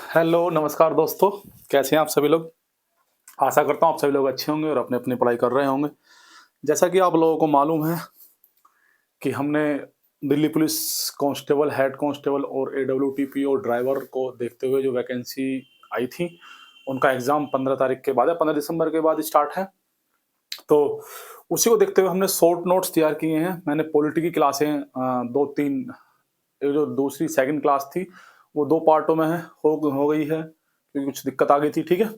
Hello, नमस्कार दोस्तों, कैसे हैं आप सभी लोग? आशा करता हूँ आप सभी लोग अच्छे होंगे और अपनी-अपनी पढ़ाई कर रहे होंगे। जैसा कि आप लोगों को मालूम है कि हमने Delhi police constable, head constable और एडब्ल्यूटीपी और ड्राइवर को देखते हुए जो वैकेंसी आई थी, उनका एग्ज़ाम 15 तारीख के बाद है, 15 दिसंबर के बाद स्टार्ट है। तो उसी को देखते हुए हमने शॉर्ट नोट्स तैयार किए हैं। मैंने पॉलिटी की क्लासें 2-3 ये जो दूसरी सेकंड क्लास थी, वो 2 पार्टों में है हो गई है, क्योंकि कुछ दिक्कत आ गई थी, ठीक है?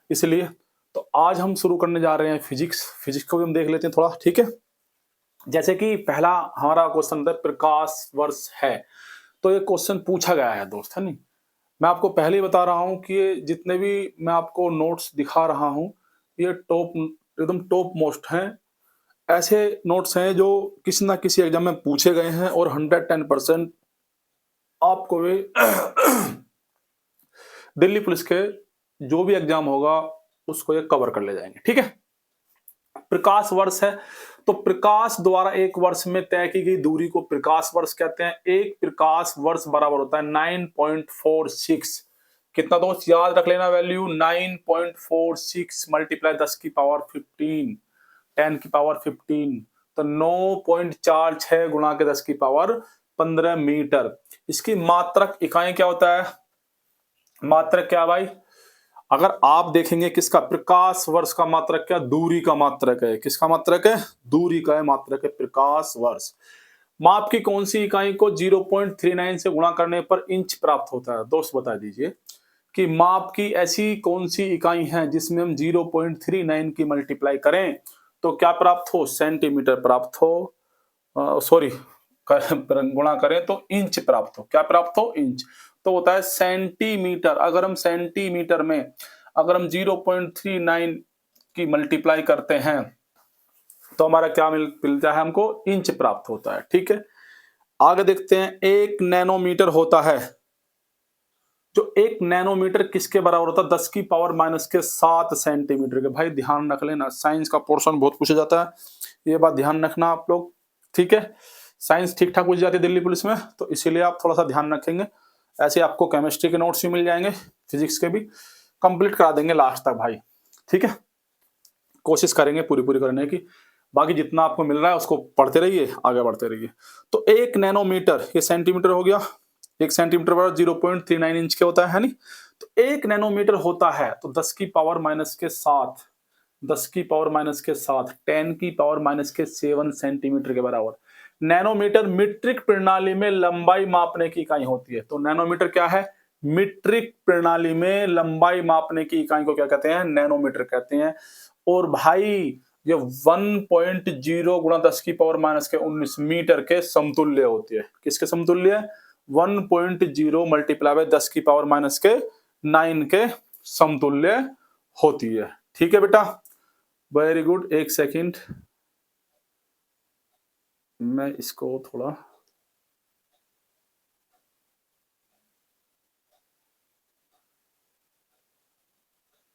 इसलिए तो आज हम शुरू करने जा रहे हैं फिजिक्स। फिजिक्स को भी हम देख लेते हैं थोड़ा, ठीक है? जैसे कि पहला हमारा क्वेश्चन था प्रकाश वर्ष है, तो ये क्वेश्चन पूछा गया है दोस्त, है नहीं? मैं आपको पहले ही बता रहा हूँ कि ये जितने भी मैं आपको नोट्स दिखा रहा हूँ, ये एकदम टॉप मोस्ट हैं। ऐसे नोट्स हैं जो किसी ना किसी एग्जाम में पूछे गए हैं और 110% आपको ये दिल्ली पुलिस के जो भी एग्जाम होगा उसको ये कवर कर ले जाएंगे, ठीक है? प्रकाश वर्ष है, तो प्रकाश द्वारा एक वर्ष में तय की गई दूरी को प्रकाश वर्ष कहते हैं। एक प्रकाश वर्ष बराबर होता है 9.46। कितना दोस्त याद रख लेना वैल्यू 9.46 मल्टीप्लाई 10 की पावर 15 10 की पावर 15, तो 9.46 गुणा के 10 की पावर 15 मीटर। इसकी मात्रक इकाई क्या होता है? मात्रक क्या भाई? अगर आप देखेंगे किसका प्रकाश वर्ष का मात्रक क्या? दूरी का मात्रक है। किसका मात्रक है? दूरी का है मात्रक है प्रकाश वर्ष। माप की कौन सी इकाई को 0.39 से गुणा करने पर इंच प्राप्त होता है? दोस्त बता दीजिए कि माप की ऐसी कौन सी इकाई है जिसमें हम 0.39 की मल्टीप्लाई करें तो क्या प्राप्त हो? सेंटीमीटर प्राप्त हो। सॉरी, गुणा करें तो इंच प्राप्त हो। क्या प्राप्त हो? इंच। तो होता है सेंटीमीटर। अगर हम सेंटीमीटर में अगर हम 0.39 की मल्टीप्लाई करते हैं तो हमारा क्या मिलता है? हमको इंच प्राप्त होता है, ठीक है? आगे देखते हैं, एक नैनोमीटर होता है। जो एक नैनोमीटर किसके बराबर होता है? 10 की पावर माइनस के 7 सेंटीमीटर के। भाई ध्यान रख लेना, साइंस का पोर्शन बहुत पूछा जाता है, ये बात ध्यान रखना आप लोग, ठीक है? साइंस ठीक ठाक पूछ जाती है दिल्ली पुलिस में, तो इसीलिए आप थोड़ा सा ध्यान रखेंगे। ऐसे आपको केमिस्ट्री के नोट्स भी मिल जाएंगे, फिजिक्स के भी कंप्लीट करा देंगे लास्ट तक भाई, ठीक है? कोशिश करेंगे पूरी पूरी करने की। बाकी जितना आपको मिल रहा है उसको पढ़ते रहिए, आगे बढ़ते रहिए। तो एक नैनोमीटर, ये सेंटीमीटर हो गया, एक सेंटीमीटर बराबर 0.39 इंच के होता है नहीं? तो एक नैनोमीटर होता है तो 10 की पावर माइनस के 7, 10 की पावर माइनस के 7, 10 की पावर माइनस के 7 सेंटीमीटर के बराबर। नैनोमीटर मीट्रिक प्रणाली में लंबाई मापने की इकाई होती है। तो नैनोमीटर क्या है? मीट्रिक प्रणाली में लंबाई मापने की इकाई को क्या कहते हैं? नैनोमीटर कहते हैं। और भाई ये 1.0 गुणा 10 की पावर माइनस के 19 मीटर के समतुल्य होती है। किसके समतुल्य? 1.0 मल्टीप्लाई बाय 10 की पावर माइनस के 9 के समतुल्य होती है। ठीक है बेटा, वेरी गुड। एक सेकंड, मैं इसको थोड़ा,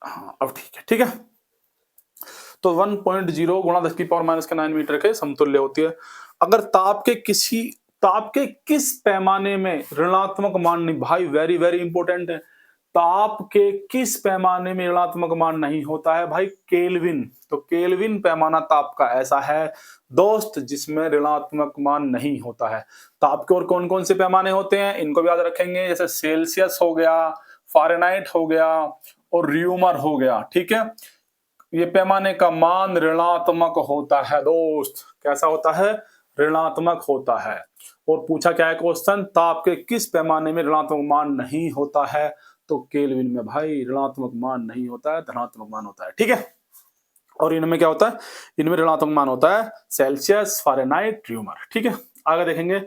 हाँ अब ठीक है, ठीक है। तो 1.0 गुणा 10 की पावर माइनस के 9 मीटर के समतुल्य होती है। अगर ताप के किस पैमाने में ऋणात्मक मान नहीं, भाई वेरी वेरी इंपॉर्टेंट है, ताप के किस पैमाने में ऋणात्मक मान नहीं होता है? भाई केल्विन। तो केल्विन पैमाना ताप का ऐसा है दोस्त जिसमें ऋणात्मक मान नहीं होता है। ताप के और कौन कौन से पैमाने होते हैं इनको भी याद रखेंगे, जैसे सेल्सियस हो गया, फारेनहाइट हो गया और र्यूमर हो गया, ठीक है? ये पैमाने का मान ऋणात्मक होता है दोस्त। कैसा होता है? ऋणात्मक होता है। और पूछा क्या है क्वेश्चन? ताप के किस पैमाने में ऋणात्मक मान नहीं होता है? तो केल्विन में भाई ऋणात्मक मान नहीं होता है, धनात्मक मान होता है, ठीक है? और इनमें क्या होता है? इनमें ऋणात्मक मान होता है सेल्सियस, फारेनहाइट, र्यूमर, ठीक है? आगे देखेंगे,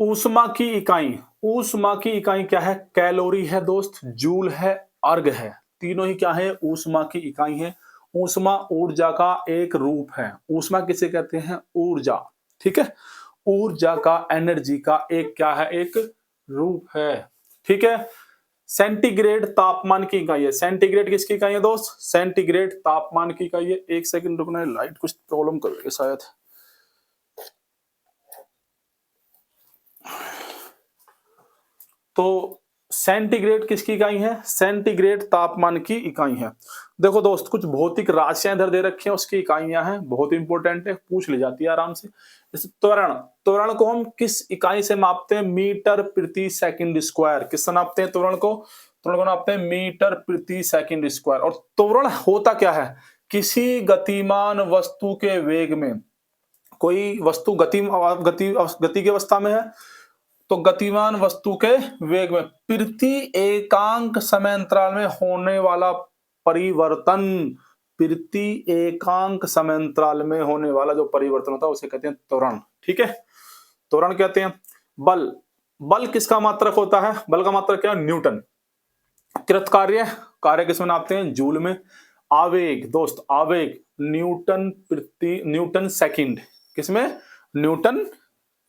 ऊष्मा की इकाई। ऊष्मा की इकाई क्या है? कैलोरी है दोस्त, जूल है, अर्ग है। तीनों ही क्या है? ऊष्मा की इकाई है। ऊष्मा ऊर्जा का एक रूप है। ऊष्मा किसे कहते हैं? ऊर्जा, ठीक है? ऊर्जा का, एनर्जी का एक क्या है? एक रूप है, ठीक है? सेंटीग्रेड तापमान की इकाई है। सेंटीग्रेड किसकी इकाई है दोस्त? सेंटीग्रेड तापमान की इकाई है। एक सेकंड रुकना, लाइट कुछ प्रॉब्लम कर रही है शायद। तो सेंटीग्रेड किसकी इकाई है? सेंटीग्रेड तापमान की इकाई है। देखो दोस्त, कुछ भौतिक राशियां इधर दे रखी हैं, उसकी इकाइयां हैं, बहुत इंपॉर्टेंट है, पूछ ली जाती है आराम से। जैसे त्वरण, त्वरण को हम किस इकाई से मापते हैं? मीटर प्रति सेकंड स्क्वायर। किससे नापते हैं त्वरण को? त्वरण को नापते हैं मीटर प्रति सेकंड स्क्वायर। और त्वरण होता क्या है? किसी गतिमान वस्तु के वेग में, कोई वस्तु गति की अवस्था में है तो गतिमान वस्तु के वेग में प्रति एकांक समय अंतराल में होने वाला परिवर्तन, प्रति एकांक समय अंतराल में होने वाला जो परिवर्तन होता है उसे कहते हैं त्वरण। ठीक है, त्वरण कहते हैं। बल, बल किसका मात्रक होता है? बल का मात्रक क्या है? न्यूटन। कृत कार्य, कार्य किसमें नापते हैं? जूल में। आवेग दोस्त, आवेग न्यूटन सेकंड, किसमें? न्यूटन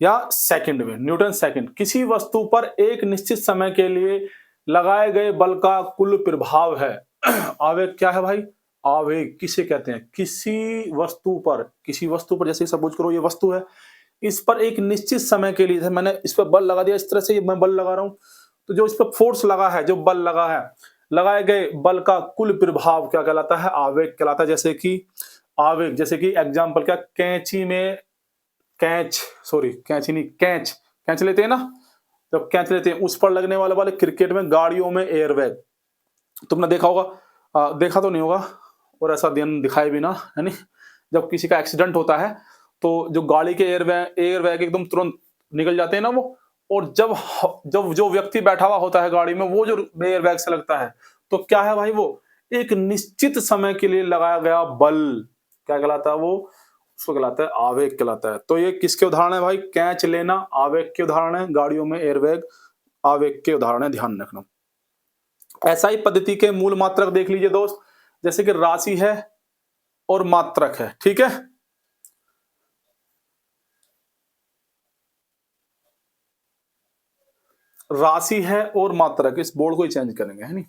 या सेकंड में, न्यूटन सेकंड। किसी वस्तु पर एक निश्चित समय के लिए लगाए गए बल का कुल प्रभाव है। आवेग क्या है भाई? आवेग किसे कहते हैं? किसी वस्तु पर जैसे सपोज करो ये वस्तु है, इस पर एक निश्चित समय के लिए, मैंने इस पर बल लगा दिया, इस तरह से मैं बल लगा रहा हूं, तो जो इस पर फोर्स लगा है, जो बल लगा है, लगाए गए बल का कुल प्रभाव क्या कहलाता है? आवेग कहलाता है। जैसे कि आवेग, जैसे कि एग्जांपल क्या? कैंची में कैंच लेते हैं ना, जब कैंच लेते हैं उस पर लगने वाले क्रिकेट में, गाड़ियों में एयरबैग, तुमने देखा होगा, देखा तो नहीं होगा और ऐसा दिखाए भी ना, है नहीं? जब किसी का एक्सीडेंट होता है तो जो गाड़ी के एयरबैग एकदम तुरंत निकल जाते हैं ना वो, और जब जब जो व्यक्ति बैठा हुआ होता है गाड़ी में, वो जो एयरबैग से लगता है, तो क्या है भाई? वो एक निश्चित समय के लिए लगाया गया बल क्या कहलाता है? वो उसको कहलाता है आवेग कहलाता है। तो ये किसके उदाहरण है भाई? कैच लेना आवेग के उदाहरण है, गाड़ियों में एयरबैग आवेग के उदाहरण है, ध्यान रखना। एसआई पद्धति के मूल मात्रक देख लीजिए दोस्त, जैसे कि राशि है और मात्रक है। ठीक है, राशि है और मात्रक, इस बोर्ड को ही चेंज करेंगे, है नहीं?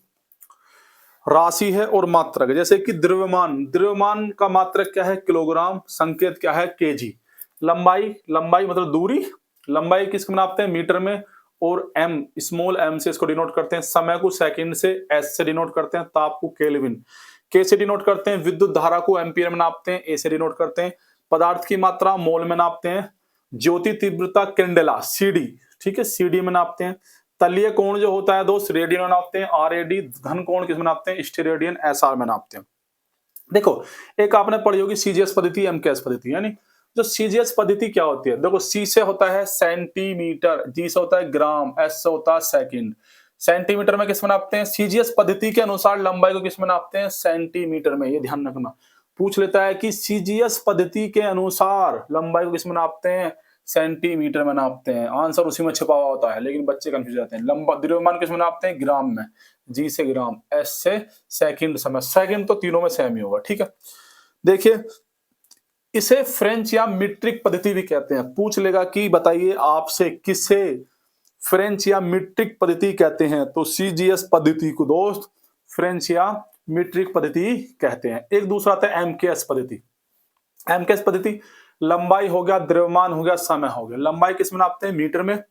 राशि है और मात्रक, जैसे कि द्रव्यमान, द्रव्यमान का मात्रक क्या है? किलोग्राम। संकेत क्या है? केजी। लंबाई, लंबाई मतलब दूरी, लंबाई किसको नापते हैं? मीटर में। और एम, स्मॉल एम से इसको डिनोट करते हैं। समय को सेकंड से, एस से डिनोट करते हैं। ताप को केल्विन, के से डिनोट करते हैं। विद्युत धारा को एम्पियर में नापते हैं, ए से डिनोट करते हैं। पदार्थ की मात्रा मोल में नापते हैं। ज्योति तीव्रता कैंडेला, सीडी, ठीक है, सीडी में नापते हैं। तलीय कोण जो होता है दोस्त, रेडियन में नापते हैं, आरएडी। घन कोण किस में नापते हैं? स्टेरेडियन, एसआर में नापते हैं। देखो, एक आपने पढ़ी होगी सीजीएस पद्धति, एमकेएस पद्धति, यानी जो सीजीएस पद्धति क्या होती है? देखो, सी से होता है सेंटीमीटर, जी से होता है ग्राम, एस से होता है सेकंड। सेंटीमीटर में किस में नापते हैं? सीजीएस पद्धति के अनुसार लंबाई को किस में नापते हैं? सेंटीमीटर में। ये ध्यान रखना, पूछ लेता है कि सीजीएस पद्धति के अनुसार लंबाई को किस में नापते हैं? सेंटीमीटर में नापते हैं। आंसर उसी में छिपा हुआ होता है, लेकिन बच्चे कंफ्यूज जाते हैं। लंबा द्रव्यमान किस में नापते हैं? ग्राम में। जी से ग्राम, एस से सेकंड। समय, सेकंड तो तीनों में सेम ही होगा। ठीक है, देखिए, इसे फ्रेंच या मीट्रिक पद्धति भी कहते हैं। पूछ लेगा कि बताइए आपसे किसे फ्रेंच या मीट्रिक पद्धति कहते हैं, तो सीजीएस पद्धति को दोस्त फ्रेंच या मीट्रिक पद्धति कहते हैं। एक दूसरा आता है एमकेएस पद्धति। एमकेएस पद्धति, लंबाई हो गया, द्रव्यमान हो गया, समय हो गया। लंबाई किस में नापते हैं? मीटर में।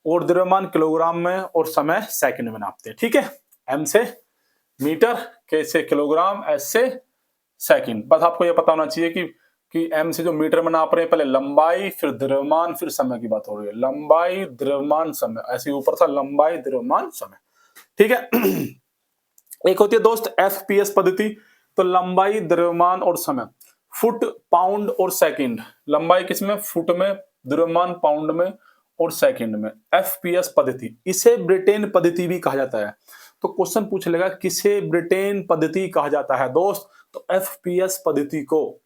और द्रव्यमान किलोग्राम में, और समय सेकंड में नापते हैं। ठीक है, एम से मीटर, के से किलोग्राम, एस से सेकंड। बस आपको यह पता होना चाहिए कि एम से जो मीटर में नाप रहे हैं, पहले लंबाई, फिर द्रव्यमान, फिर समय की बात हो रही है। लंबाई, द्रव्यमान, समय, ऐसे ऊपर था लंबाई, द्रव्यमान, समय। ठीक है। एक होती है दोस्त एफपीएस पद्धति, तो लंबाई, द्रव्यमान और समय। फुट, पाउंड और सेकंड। लंबाई किसमें? फुट में, द्रव्यमान पाउंड में और सेकंड में। एफपीएस पद्धति, इसे ब्रिटेन पद्धति भी कहा जाता है। तो क्वेश्चन पूछ लेगा किसे ब्रिटेन पद्धति कहा जाता है दोस्त, तो एफपीएस पद्धति को।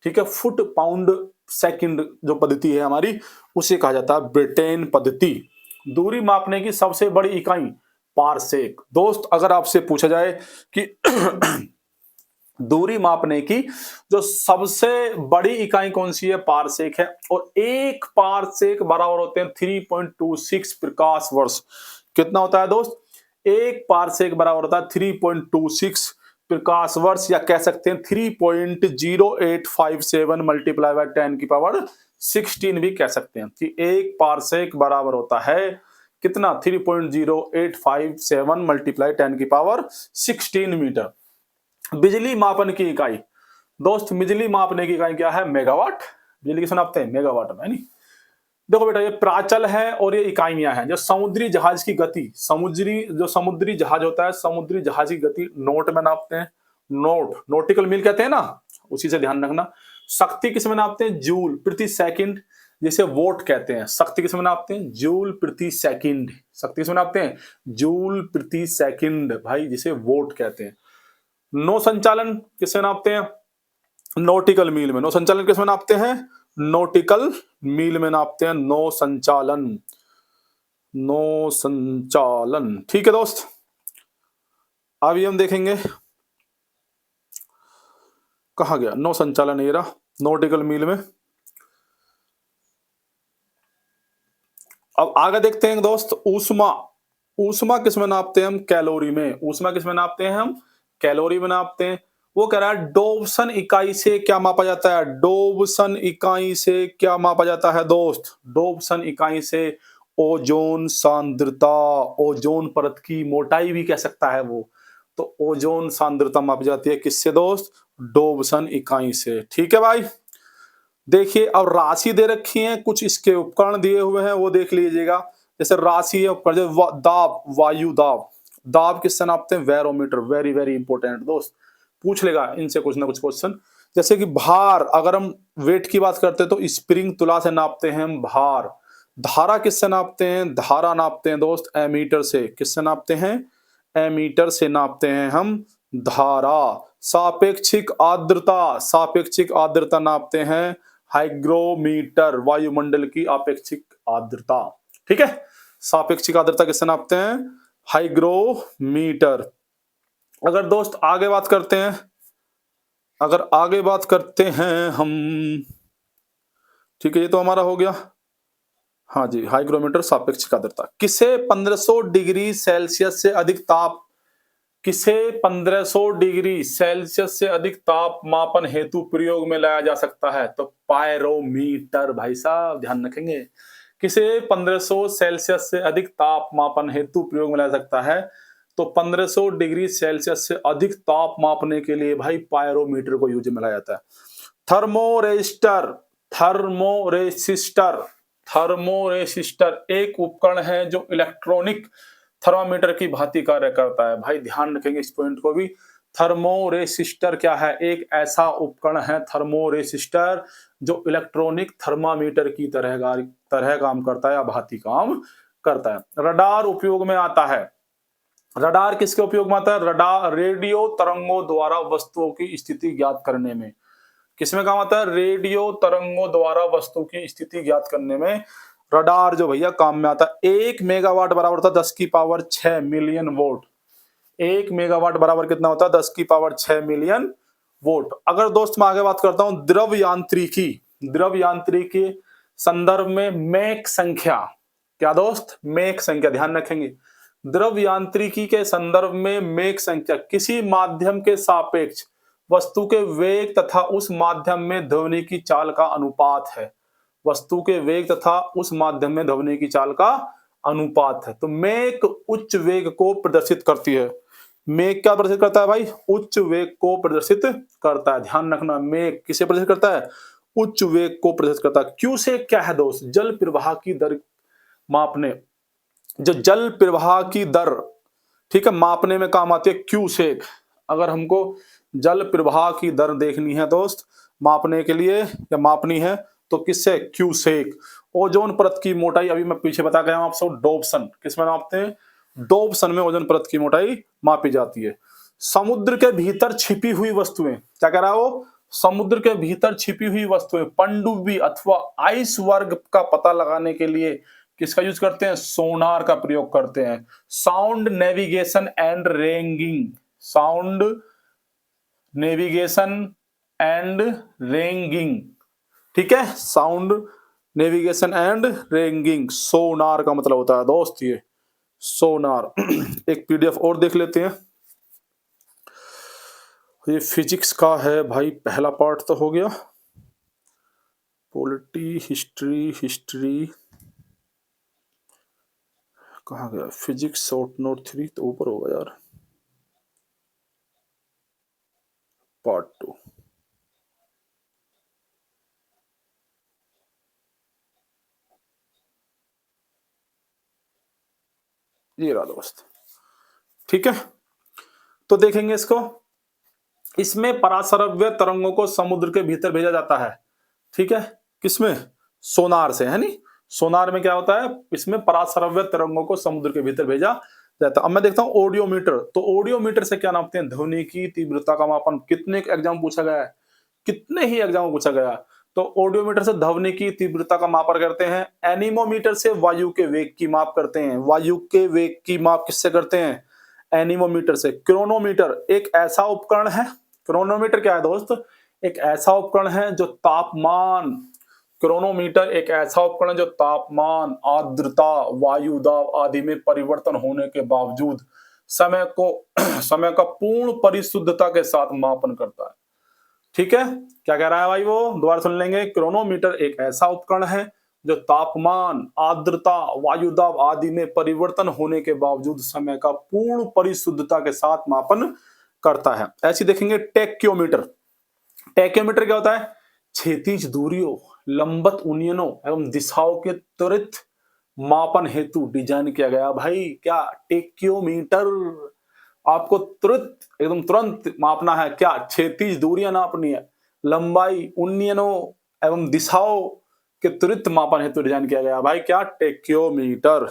ठीक है, फुट, पाउंड, सेकंड जो पद्धति है हमारी, उसे कहा जाता है ब्रिटेन पद्धति। दूरी मापने की सबसे बड़ी इकाई पारसेक। दोस्त, अगर आपसे पूछा जाए कि दूरी मापने की जो सबसे बड़ी इकाई कौन सी है? पारसेक है। और एक पारसेक बराबर होते हैं 3.26 प्रकाश वर्ष। कितना होता है दोस्त? एक पारसेक बराबर होता है 3.26 प्रकाश वर्ष, या कह सकते हैं 3.0857 मल्टीप्लाई बाय 10 की पावर 16 भी कह सकते हैं कि एक पारसेक बराबर होता है कितना 3.0857 मल्टीप्लाई 10⁻16 मीटर। बिजली मापन की इकाई दोस्त, बिजली मापने की इकाई क्या है? मेगावाट। बिजली किसे नापते हैं? मेगावाट में, है नहीं। देखो बेटा, ये प्राचल है और ये इकाइयां हैं। जो समुद्री जहाज की गति, समुद्री जहाज होता है, समुद्री जहाज की गति नोट में नापते हैं। नोटिकल मील कहते हैं ना, उसी से ध्यान रखना। शक्ति किस में नापते हैं? जूल प्रति सेकंड, जिसे वोट कहते हैं। शक्ति किस में नापते हैं? जूल प्रति सेकंड। शक्ति किस में नापते हैं? जूल प्रति सेकंड भाई, जिसे वोट कहते हैं। नौ संचालन किससे नापते हैं? नॉटिकल मील में। नौ संचालन किसमें नापते हैं? नॉटिकल मील में नापते हैं। नौ संचालन, नौ संचालन, ठीक है दोस्त। अभी हम देखेंगे कहा गया नौ संचालन, ये रहा नॉटिकल मील में। अब आगे देखते हैं दोस्त, ऊष्मा। ऊष्मा किसमें नापते हैं हम? कैलोरी में। ऊष्मा किसमें नापते हैं हम? कैलोरी में नापते हैं। वो कह रहा है डोब्सन इकाई से क्या मापा जाता है? डोब्सन इकाई से क्या मापा जाता है दोस्त? डोब्सन इकाई से ओजोन सांद्रता, ओजोन परत की मोटाई भी कह सकता है वो। तो ओजोन सांद्रता मापी जाती है किससे दोस्त? डोब्सन इकाई से। ठीक है भाई। देखिए अब राशि दे रखी है, कुछ इसके उपकरण दिए हुए हैं वो देख लीजिएगा। जैसे राशि है उपकरण, जैसे दाब, वायु दाब। दाब किससे नापते हैं? बैरोमीटर। वेरी वेरी इंपॉर्टेंट दोस्त, पूछ लेगा इनसे कुछ ना कुछ क्वेश्चन। जैसे कि भार, अगर हम वेट की बात करते हैं तो स्प्रिंग तुला से नापते हैं हम भार। धारा किससे नापते हैं? धारा नापते हैं दोस्त एमीटर से। किससे नापते हैं? एमीटर से नापते हैं हम धारा। सापेक्षिक आर्द्रता, सापेक्षिक आर्द्रता नापते हैं हाइग्रोमीटर, वायुमंडल की अपेक्षिक आर्द्रता। ठीक है, सापेक्षिक आर्द्रता किससे नापते हैं? हाइग्रोमीटर। अगर दोस्त आगे बात करते हैं, अगर आगे बात करते हैं हम, ठीक है, ये तो हमारा हो गया। हाँ जी, हाइग्रोमीटर, सापेक्षिक आर्द्रता। किसे 1500 डिग्री सेल्सियस से अधिक ताप, किसे 1500 डिग्री सेल्सियस से अधिक तापमापन हेतु प्रयोग में लाया जा सकता है? तो पायरोमीटर भाई साहब, ध्यान रखेंगे। किसे 1500 सेल्सियस से अधिक तापमापन हेतु प्रयोग में लाया जा सकता है? तो 1500 डिग्री सेल्सियस से अधिक ताप मापने के लिए भाई पायरोमीटर को यूज में लाया जाता है। थर्मोरेसिस्टर, थर्मोरेसिस्टर, थर्मोरेसिस्टर एक उपकरण है जो इलेक्ट्रॉनिक थर्मामीटर की भांति कार्य करता है। भाई ध्यान रखेंगे इस पॉइंट को भी। थर्मोरेसिस्टर क्या है? एक ऐसा उपकरण है थर्मोरेसिस्टर जो इलेक्ट्रॉनिक थर्मामीटर की तरह काम करता है या भांति काम करता है। रडार उपयोग में आता है। रडार किसके उपयोग में आता है? रडार रेडियो तरंगों द्वारा वस्तुओं की स्थिति ज्ञात करने में। किसमें काम आता है? रेडियो तरंगों द्वारा वस्तु की स्थिति ज्ञात करने में रडार जो भैया काम में आता है। 1 मेगावाट बराबर होता है 10 की पावर 6 मिलियन वोल्ट। 1 मेगावाट बराबर कितना होता है? 10 की पावर 6 मिलियन वोल्ट। अगर दोस्त मैं आगे बात करता हूं द्रव यांत्रिकी, द्रव यांत्रिकी संदर्भ में मैक संख्या, क्या दोस्त? मैक संख्या, ध्यान रखेंगे। द्रव यांत्रिकी के संदर्भ में मैक संख्या किसी माध्यम के सापेक्ष वस्तु के वेग तथा उस माध्यम में ध्वनि की चाल का अनुपात है। वस्तु के वेग तथा उस माध्यम में ध्वनि की चाल का अनुपात है। तो मैक उच्च वेग को प्रदर्शित करती है। मैक क्या प्रदर्शित करता है भाई? उच्च वेग को प्रदर्शित करता है। ध्यान रखना, मैक किसे प्रदर्शित करता है? उच्च वेग को प्रदर्शित करता है। क्यू से क्या है दोस्त? जल प्रवाह की दर मापने, जो जल प्रवाह की दर, ठीक है, मापने में काम आती है क्यू सेक। अगर हमको जल प्रवाह की दर देखनी है दोस्त, मापने के लिए या मापनी है, तो किससे? क्यू सेक। ओजोन परत की मोटाई अभी मैं पीछे बता गया हूं आपसे, डोप्सन किसमें नापते हैं? डोप्सन में ओजोन परत की मोटाई मापी जाती है। समुद्र के भीतर छिपी हुई वस्तुएं, क्या कह रहा है वो? समुद्र के भीतर छिपी हुई वस्तुएं, पनडुब्बी अथवा आइस वर्ग का पता लगाने के लिए किसका यूज करते हैं? सोनार का प्रयोग करते हैं। Sound navigation and ranging, sound navigation and ranging, ठीक है, साउंड नेविगेशन एंड रेंगिंग, सोनार का मतलब होता है दोस्त ये सोनार। एक पीडीएफ और देख लेते हैं। ये फिजिक्स का है भाई, पहला पार्ट तो हो गया। पॉलिटी, हिस्ट्री, कहाँ गया फिजिक्स शॉर्ट नोट 3 तो ऊपर होगा यार, पार्ट 2। ये रहा दोस्त, ठीक है। तो देखेंगे इसको, इसमें पराश्रव्य तरंगों को समुद्र के भीतर भेजा जाता है, ठीक है। किसमें? सोनार से, है नी। सोनार में क्या होता है, इसमें पराश्रव्य तरंगों को समुद्र के भीतर भेजा जाता है। अब मैं देखता हूं ऑडियोमीटर, तो ऑडियोमीटर से क्या नापते हैं? ध्वनि की तीव्रता का मापन। कितने एग्जाम पूछा गया है, कितने ही एग्जाम पूछा गया। तो ऑडियोमीटर से ध्वनि की तीव्रता का मापन करते हैं। एनीमोमीटर से वायु के वेग की माप करते हैं। वायु के वेग की माप किससे करते हैं? एनीमोमीटर से। क्रोनोमीटर एक ऐसा उपकरण है, क्रोनोमीटर क्या है दोस्त? एक ऐसा उपकरण है जो तापमान, क्रोनोमीटर एक ऐसा उपकरण जो तापमान, आर्द्रता, वायु दाब आदि में परिवर्तन होने के बावजूद समय को समय का पूर्ण परिशुद्धता के साथ मापन करता है, ठीक है। क्या कह रहा है भाई वो? दोबारा सुन लेंगे। क्रोनोमीटर एक ऐसा उपकरण है जो तापमान, आर्द्रता, वायु दाब आदि में परिवर्तन होने के बावजूद समय का पूर्ण परिशुद्धता के साथ मापन करता है। ऐसे देखेंगे टेक्योमीटर। टेक्योमीटर क्या होता है? क्षैतिज दूरियों, लंबवत उन्नयनों एवं दिशाओं के त्वरित मापन हेतु डिजाइन किया गया। भाई क्या? टेक्योमीटर। आपको तुरंत, एकदम तुरंत मापना है। क्या? क्षैतिज दूरियां नापनी है, लंबाई, उन्नयनों एवं दिशाओं के त्वरित मापन हेतु डिजाइन किया गया। भाई क्या? टेक्योमीटर।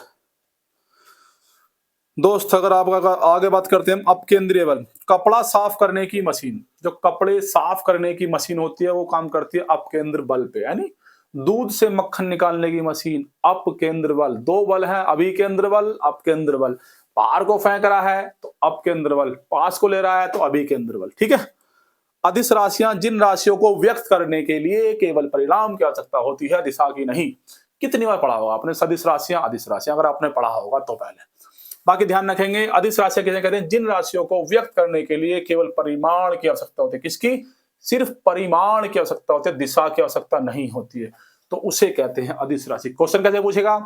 दोस्त अगर आप आगे बात करते हैं अपकेंद्रीय बल, कपड़ा साफ करने की मशीन, जो कपड़े साफ करने की मशीन होती है वो काम करती है अपकेंद्र बल पे, यानी दूध से मक्खन निकालने की मशीन, अपकेंद्र बल। दो बल है, अभिकेंद्र बल, अपकेंद्र बल। बाहर को फेंक रहा है तो अपकेंद्र बल, पास को ले रहा है तो अभिकेंद्र बल, ठीक है। अदिश राशियां, जिन राशियों को व्यक्त करने के लिए केवल परिणाम की आवश्यकता होती है, दिशा की नहीं। कितनी बार पढ़ा होगा आपने सदिश राशियां, अदिश राशियां? अगर आपने पढ़ा होगा तो पहले। बाकी ध्यान रखेंगे, अदिश राशियां किसे कहते हैं? जिन राशियों को व्यक्त करने के लिए केवल परिमाण की आवश्यकता होती है। किसकी? सिर्फ परिमाण की आवश्यकता होती है, दिशा की आवश्यकता नहीं होती है, तो उसे कहते हैं अदिश राशि। क्वेश्चन कैसे पूछेगा?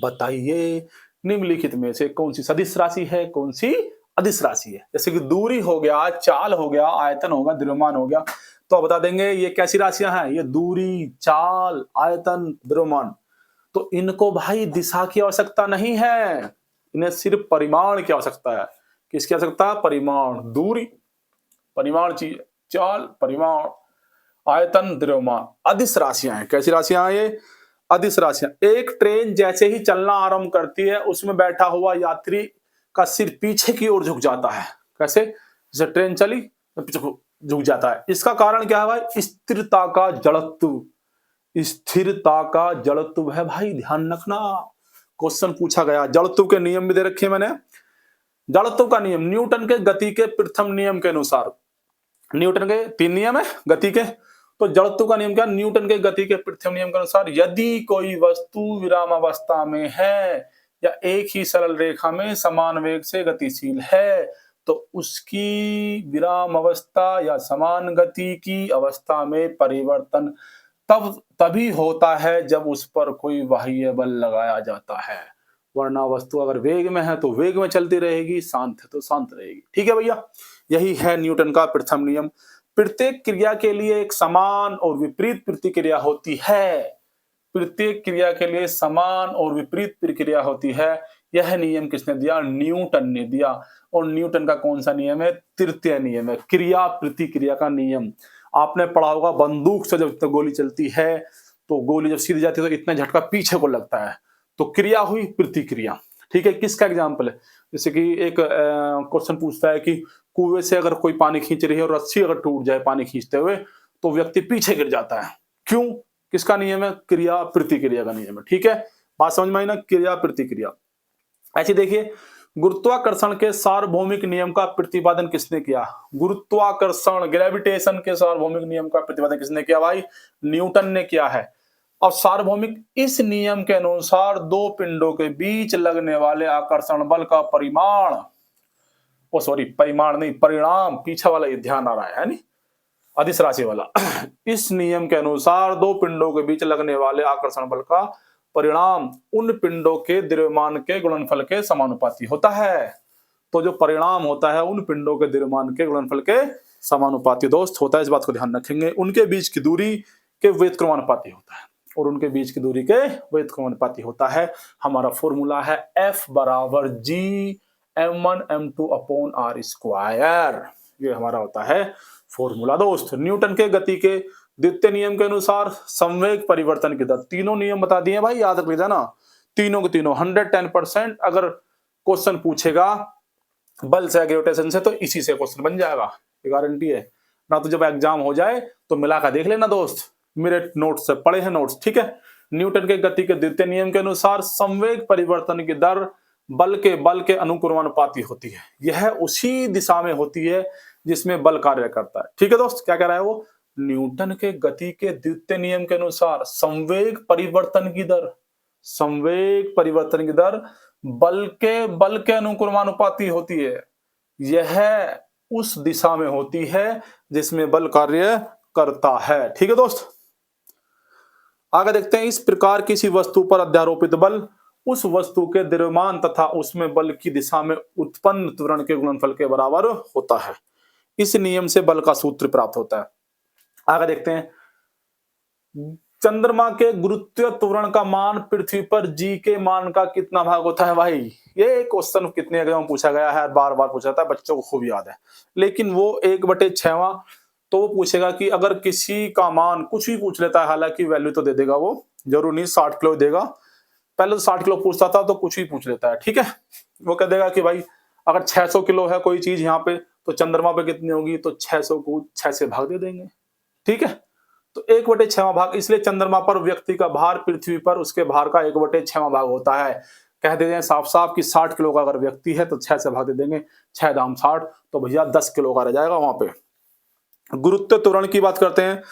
बताइए निम्नलिखित में से कौन सी सदिश राशि है, कौन सी अदिश राशि है? जैसे कि दूरी हो गया, चाल हो गया, आयतन हो गया, द्रव्यमान हो गया, तो बता देंगे ये कैसी राशियां हैं? ये दूरी, चाल, आयतन, द्रव्यमान। तो इनको भाई दिशा की आवश्यकता नहीं है, इन्हें सिर्फ परिमाण की आवश्यकता है। किसकी आवश्यकता? परिमाण। दूरी परिमाण चीज, चाल परिमाण, आयतन द्रव्यमान। अदिश राशियां हैं। कैसी राशियां हैं ये? अदिश राशियां। एक ट्रेन जैसे ही चलना आरंभ करती है, उसमें बैठा हुआ यात्री का सिर पीछे की ओर झुक जाता है। कैसे? जैसे ट्रेन चली तो पीछे को झुक जाता है। इसका कारण क्या है भाई? स्थिरता का जड़त्व। स्थिरता का जड़त्व है भाई, ध्यान रखना। क्वेश्चन पूछा गया, जड़त्व के नियम भी दे रखे मैंने। जड़त्व का नियम न्यूटन के गति के प्रथम नियम के अनुसार, न्यूटन के 3 नियम है गति के, तो जड़त्व का नियम क्या? न्यूटन के गति के प्रथम नियम के अनुसार यदि कोई वस्तु विराम अवस्था में है या एक ही सरल रेखा में समान वेग से गतिशील है, तो उसकी विराम अवस्था या समान गति की अवस्था में परिवर्तन तभी होता है जब उस पर कोई बाह्य बल लगाया जाता है। वरना वस्तु अगर वेग में है तो वेग में चलती रहेगी, शांत है तो शांत रहेगी, ठीक है भैया। यही है न्यूटन का प्रथम नियम। प्रत्येक क्रिया के लिए एक समान और विपरीत प्रतिक्रिया होती है। प्रत्येक क्रिया के लिए समान और विपरीत प्रक्रिया होती है। यह नियम किसने दिया? न्यूटन ने दिया। और न्यूटन का कौन सा नियम है? तृतीय नियम है, क्रिया प्रतिक्रिया का नियम। आपने पढ़ा होगा बंदूक से जब गोली चलती है तो गोली जब सीधी जाती है तो इतना झटका पीछे को लगता है, तो क्रिया हुई प्रतिक्रिया, ठीक है। किसका एग्जाम्पल है? जैसे कि एक क्वेश्चन पूछता है कि कुएं से अगर कोई पानी खींच रही है और रस्सी अगर टूट जाए पानी खींचते हुए तो व्यक्ति पीछे गिर जाता है। क्यों? किसका नियम है? क्रिया प्रतिक्रिया का नियम है, ठीक है। बात समझ में आई ना? क्रिया प्रतिक्रिया। ऐसे देखिए, गुरुत्वाकर्षण के सार्वभौमिक नियम का प्रतिपादन किसने किया? गुरुत्वाकर्षण, ग्रेविटेशन के सार्वभौमिक नियम का प्रतिपादन किसने किया भाई? न्यूटन ने किया है। और सार्वभौमिक इस नियम के अनुसार दो पिंडों के बीच लगने वाले आकर्षण बल का परिमाण, ओ सॉरी परिमाण नहीं, परिणाम, पीछे वाला ये ध्यान आ रहा है नहीं, अदिश राशि वाला। इस नियम के अनुसार दो पिंडों के बीच लगने वाले आकर्षण बल का परिणाम उन पिंडों के द्रव्यमान के गुणनफल के समानुपाती होता है। तो जो परिणाम होता है उन पिंडों के द्रव्यमान के गुणनफल के समानुपाती दोस्त होता है, इस बात को ध्यान रखेंगे। उनके बीच की दूरी के व्युत्क्रमानुपाती होता है, और उनके बीच की दूरी के व्युत्क्रमानुपाती होता है। हमारा फॉर्मूला है F बराबर G m1 m2 upon r square, ये हमारा होता है फॉर्मूला दोस्त। न्यूटन के गति के द्वितीय नियम के अनुसार संवेग परिवर्तन की दर, तीनों नियम बता दिए भाई, याद रख लीजिए ना, तीनों के तीनों 110%। अगर क्वेश्चन पूछेगा बल से ग्रेविटेशन से तो इसी से क्वेश्चन बन जाएगा, ये गारंटी है ना। तो जब एग्जाम हो जाए तो मिलाकर देख लेना दोस्त, मेरे नोट्स से पढ़े हैं नोट्स, ठीक है। न्यूटन के गति के द्वितीय नियम के अनुसार संवेग परिवर्तन की दर बल के अनुक्रमानुपाती होती है। यह उसी दिशा में होती है जिसमें बल कार्य करता है, ठीक है दोस्त। क्या कह रहा है वो, न्यूटन के गति के द्वितीय नियम के अनुसार संवेग परिवर्तन की दर बल के अनुक्रमानुपाती होती है। यह उस दिशा में होती है जिसमें बल कार्य करता है, ठीक है दोस्त। आगे देखते हैं, इस प्रकार किसी वस्तु पर अध्यारोपित बल उस वस्तु के द्रव्यमान तथा उसमें बल की दिशा में उत्पन्न त्वरण के गुणनफल के बराबर होता है। इस नियम से बल का सूत्र प्राप्त होता है। आगे देखते हैं, चंद्रमा के गुरुत्वीय त्वरण का मान पृथ्वी पर जी के मान का कितना भाग होता है। भाई ये क्वेश्चन कितने एग्जाम में पूछा गया है, बार बार पूछा जाता है, बच्चों को खूब याद है। लेकिन वो 1/6, तो वो पूछेगा कि अगर किसी का मान कुछ भी पूछ लेता है, हालांकि वैल्यू तो दे देगा वो, जरूर नहीं 60 किलो देगा। पहले तो 60 किलो पूछता था, तो कुछ भी पूछ लेता है, ठीक है। वो कह देगा कि भाई अगर 600 किलो है कोई चीज यहाँ पे, तो चंद्रमा पे कितनी होगी, तो 600 को 6 से भाग दे देंगे, ठीक है। तो 1/6 भाग, इसलिए चंद्रमा पर व्यक्ति का भार पृथ्वी पर उसके भार का 1/6 भाग होता है। कह देते हैं साफ साफ कि 60 किलो का अगर व्यक्ति है तो 6 से भाग दे देंगे, 6 दाम 60, तो भैया 10 किलो का रह जाएगा वहां पे। गुरुत्व त्वरण की बात करते हैं।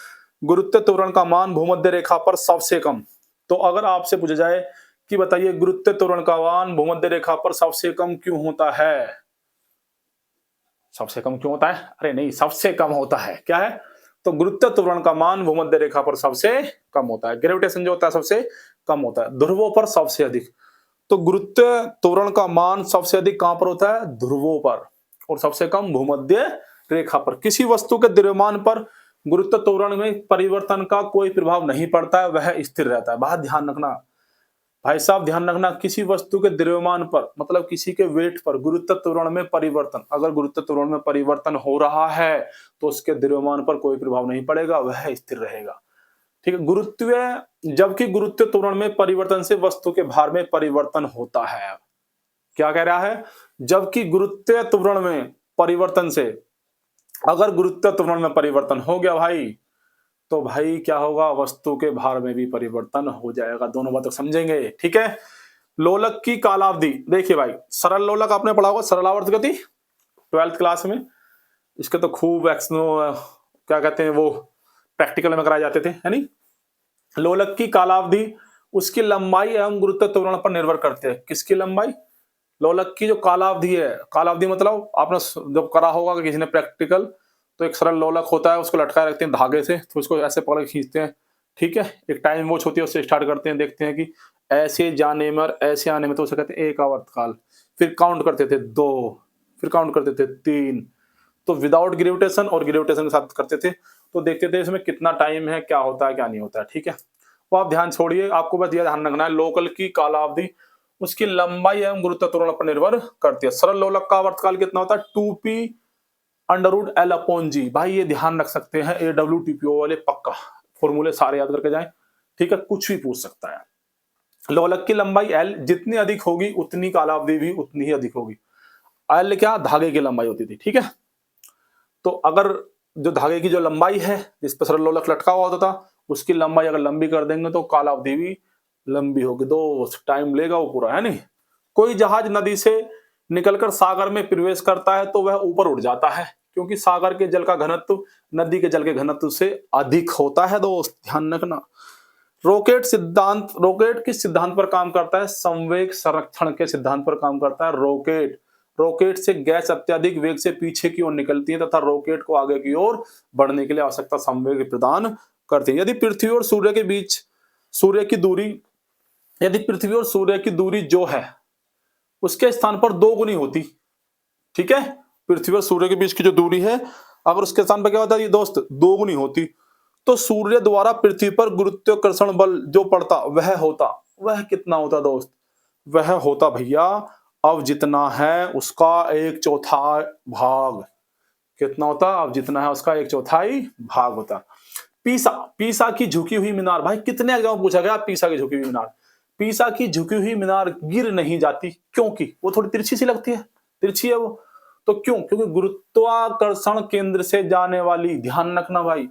गुरुत्व त्वरण का मान भूमध्य रेखा पर सबसे कम, तो अगर आपसे पूछा जाए कि बताइए गुरुत्व त्वरण का मान भूमध्य रेखा पर सबसे कम क्यों होता है, सबसे कम क्यों होता है, अरे नहीं, सबसे कम होता है, क्या है, तो गुरुत्व त्वरण का मान भूमध्य रेखा पर सबसे कम होता है। ग्रेविटेशन जो होता है सबसे कम होता है, ध्रुवों पर सबसे अधिक। तो गुरुत्व त्वरण का मान सबसे अधिक कहां पर होता है, ध्रुवों पर, और सबसे कम भूमध्य रेखा पर। किसी वस्तु के द्रव्यमान पर गुरुत्व त्वरण में परिवर्तन का कोई प्रभाव नहीं पड़ता है, वह स्थिर रहता है। बात ध्यान रखना भाई साहब, ध्यान रखना, किसी वस्तु के द्रव्यमान पर, मतलब किसी के वेट पर गुरुत्व त्वरण में परिवर्तन, अगर गुरुत्व त्वरण में परिवर्तन हो रहा है तो उसके द्रव्यमान पर कोई प्रभाव नहीं पड़ेगा, वह स्थिर रहेगा, ठीक है। जबकि गुरुत्व त्वरण में परिवर्तन से वस्तु के भार में परिवर्तन होता है। क्या कह रहा है, जबकि गुरुत्व त्वरण में परिवर्तन से, अगर गुरुत्व त्वरण में परिवर्तन हो गया भाई, तो भाई क्या होगा, वस्तु के भार में भी परिवर्तन हो जाएगा। दोनों बातों समझेंगे, ठीक है। लोलक की कालावधि, देखिए भाई, सरल लोलक आपने पढ़ा होगा, सरलावर्त गति 12th क्लास में, इसके तो खूब क्या कहते हैं वो प्रैक्टिकल में कराए जाते थे, है नहीं। लोलक की कालावधि उसकी लंबाई एवं गुरुत्व त्वरण पर निर्भर करते हैं। किसकी लंबाई, लोलक की जो कालावधि है, कालावधि मतलब आपने जब करा होगा किसी ने प्रैक्टिकल, तो एक सरल लोलक होता है, उसको लटकाए रखते हैं धागे से, तो उसको ऐसे पकड़ के खींचते हैं, ठीक है। एक टाइम वॉच होती है, उससे स्टार्ट करते हैं, देखते हैं कि ऐसे जाने में और ऐसे आने में, तो उसे कहते हैं एक आवर्तकाल। फिर काउंट करते थे 2, फिर काउंट करते थे 3, तो विदाउट ग्रेविटेशन और ग्रेविटेशन के साथ करते थे, तो देखते थे इसमें कितना टाइम है, क्या होता है क्या नहीं होता है, ठीक है। वो आप ध्यान छोड़िए, आपको बस यह ध्यान रखना है, लोकल की कालावधि उसकी लंबाई एवं गुरुत्व त्वरण पर निर्भर करती है। सरल लोलक का आवर्तकाल कितना होता है, 2p√L/g। भाई ये ध्यान रख सकते हैं, AWTPO वाले पक्का फॉर्मूले सारे याद करके जाएं, ठीक है, कुछ भी पूछ सकता है। लोलक की लंबाई L जितनी अधिक होगी उतनी कालावधि भी उतनी ही अधिक होगी। L क्या, धागे की लंबाई होती थी, ठीक है। तो अगर जो धागे की जो लंबाई है, जिस पर सरल लोलक लटका हुआ होता था, उसकी लंबाई अगर लंबी कर देंगे तो कालावधि भी लंबी होगी, दोस्त टाइम लेगा वो पूरा, है नहीं। कोई जहाज नदी से निकलकर सागर में प्रवेश करता है तो वह ऊपर उड़ जाता है, क्योंकि सागर के जल का घनत्व नदी के जल के घनत्व से अधिक होता है, दोस्त ध्यान रखना। रॉकेट किस सिद्धांत पर काम करता है, संवेग संरक्षण के सिद्धांत पर काम करता है। रॉकेट से गैस अत्यधिक वेग से पीछे की ओर निकलती है तथा रॉकेट को आगे की ओर बढ़ने के लिए आवश्यकता संवेग प्रदान करती है। यदि पृथ्वी और सूर्य के बीच सूर्य की दूरी यदि पृथ्वी और सूर्य की दूरी जो है उसके स्थान पर 2 गुनी होती, ठीक है, पृथ्वी और सूर्य के बीच की जो दूरी है अगर उसके स्थान पर क्या होता है ये दोस्त 2 गुनी होती, तो सूर्य द्वारा पृथ्वी पर गुरुत्वाकर्षण बल जो पड़ता वह कितना होता दोस्त, वह होता भैया अब जितना है उसका 1/4 भाग। कितना होता, अब जितना है उसका 1/4 भाग होता। पीसा की झुकी हुई मीनार, भाई कितने एग्जाम पूछा गया पीसा की झुकी हुई मीनार। पीसा की झुकी हुई मीनार गिर नहीं जाती क्योंकि वो थोड़ी तिरछी सी लगती है, तिरछी है वो, तो क्यों, क्योंकि गुरुत्वाकर्षण केंद्र से जाने वाली, ध्यान रखना भाई,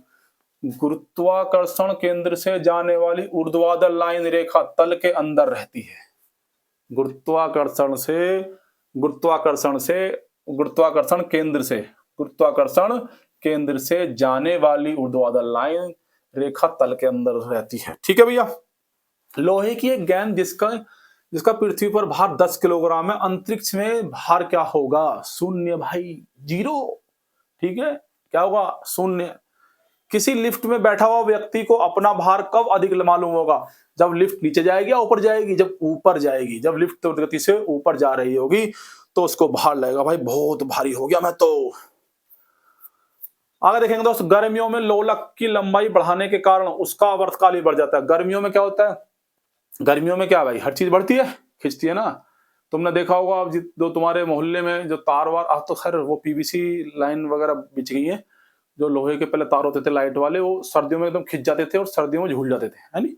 गुरुत्वाकर्षण केंद्र से जाने वाली ऊर्ध्वाधर लाइन रेखा तल के अंदर रहती है। गुरुत्वाकर्षण केंद्र से जाने वाली ऊर्ध्वाधर लाइन रेखा तल के अंदर रहती है, ठीक है भैया। लोहे की एक गेंद जिसका पृथ्वी पर भार 10 किलोग्राम है, अंतरिक्ष में भार क्या होगा, 0 भाई, 0, ठीक है, क्या होगा, 0। किसी लिफ्ट में बैठा हुआ व्यक्ति को अपना भार कब अधिक मालूम होगा, जब लिफ्ट नीचे जाएगी या ऊपर जाएगी, जब ऊपर जाएगी, जब लिफ्ट तेज गति से ऊपर जा रही होगी तो उसको भार लगेगा, भाई बहुत भारी हो गया मैं तो। आगे देखेंगे दोस्त, गर्मियों में लोलक की लंबाई बढ़ाने के कारण उसका आवर्तकाल भी बढ़ जाता है। गर्मियों में क्या होता है, गर्मियों में क्या भाई, हर चीज बढ़ती है, खिंचती है ना। तुमने देखा होगा अब जो तुम्हारे मोहल्ले में जो तार वार, अब तो खैर वो पीवीसी लाइन वगैरह बिछ गई है, जो लोहे के पहले तार होते थे लाइट वाले, वो सर्दियों में एकदम खिंच जाते थे और सर्दियों में झूल जाते थे, है नहीं।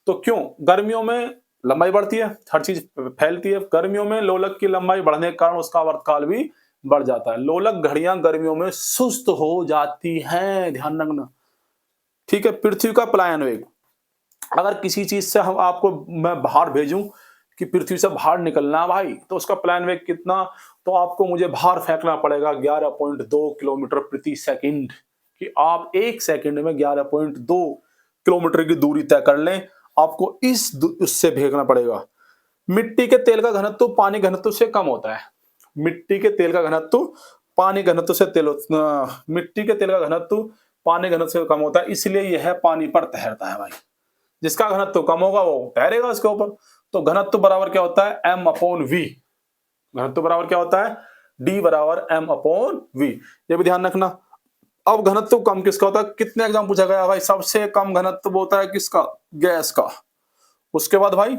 तो क्यों, गर्मियों में लंबाई बढ़ती है, हर चीज फैलती है, गर्मियों में लोलक की लंबाई बढ़ने के कारण उसका आवर्तकाल भी बढ़ जाता है। लोलक घड़ियां गर्मियों में सुस्त हो जाती हैं, ध्यान रखना, ठीक है। पृथ्वी का पलायन वेग, अगर किसी चीज से हम आपको मैं बाहर भेजूं कि पृथ्वी से बाहर निकलना है भाई, तो उसका पलायन वेग कितना, तो आपको मुझे बाहर फेंकना पड़ेगा 11.2 किलोमीटर प्रति सेकंड, कि आप 1 सेकंड में 11.2 किलोमीटर की दूरी तय कर लें, आपको उससे भेजना पड़ेगा। मिट्टी के तेल का घनत्व पानी घनत्व से कम होता है, मिट्टी के तेल का घनत्व पानी घनत्व से मिट्टी के तेल का घनत्व पानी घनत्व से कम होता है, इसलिए यह पानी पर तैरता है भाई। जिसका घनत्व कम होगा वो तैरेगा उसके ऊपर। तो घनत्व बराबर क्या होता है, m/v। घनत्व बराबर क्या होता है, d बराबर m/v, ये भी ध्यान रखना। अब घनत्व कम किसका होता है, कितने एग्जाम पूछा गया भाई, सबसे कम घनत्व होता है किसका, गैस का, उसके बाद भाई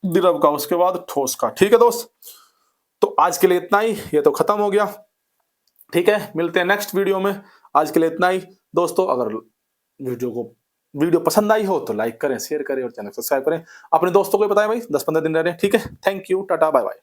द्रव का, उसके बाद ठोस का, ठीक है दोस्त। तो आज के लिए इतना ही, ये तो खत्म हो गया, ठीक है, मिलते हैं नेक्स्ट वीडियो में। आज के लिए इतना ही दोस्तों, अगर वीडियो पसंद आई हो तो लाइक करें, शेयर करें और चैनल सब्सक्राइब करें, अपने दोस्तों को बताएं भाई, 10-15 दिन रह रहे हैं, ठीक है। Thank you, tata bye bye.